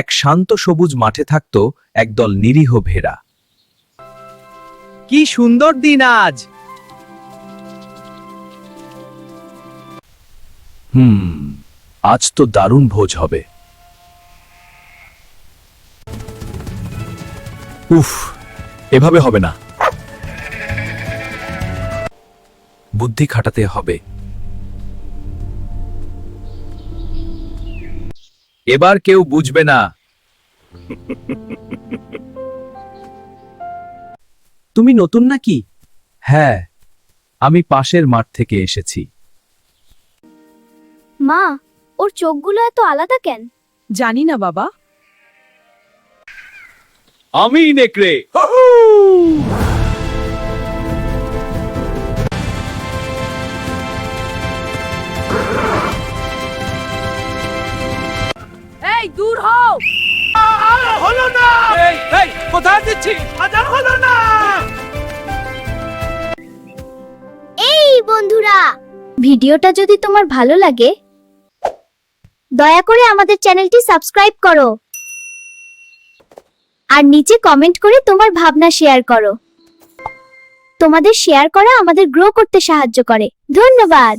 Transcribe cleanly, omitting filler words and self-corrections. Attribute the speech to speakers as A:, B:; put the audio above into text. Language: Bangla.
A: এক শান্ত সবুজ মাঠে থাকত একদল নিরীহ ভেড়া।
B: কি সুন্দর দিন আজ!
A: আজ তো দারুণ ভোজ হবে। উফ, এভাবে হবে না। বুদ্ধি খাটাতে হবে। এবার কেউ বুঝবে না।
B: তুমি নতুন নাকি?
A: হ্যাঁ, আমি পাশের মাঠ থেকে এসেছি।
C: মা, ওর চোখগুলো এত আলাদা কেন?
D: জানি না বাবা।
A: আমি নেকড়ে।
D: এই দূর হও!
B: হলো না! এই কোথায় দিচ্ছি? হাজার হলো না!
C: এই বন্ধুরা, ভিডিওটা যদি তোমার ভালো লাগে দয়া করে আমাদের চ্যানেলটি সাবস্ক্রাইব করো আর নিচে কমেন্ট করে তোমার ভাবনা শেয়ার করো। তোমাদের শেয়ার করা আমাদের গ্রো করতে সাহায্য করে। ধন্যবাদ।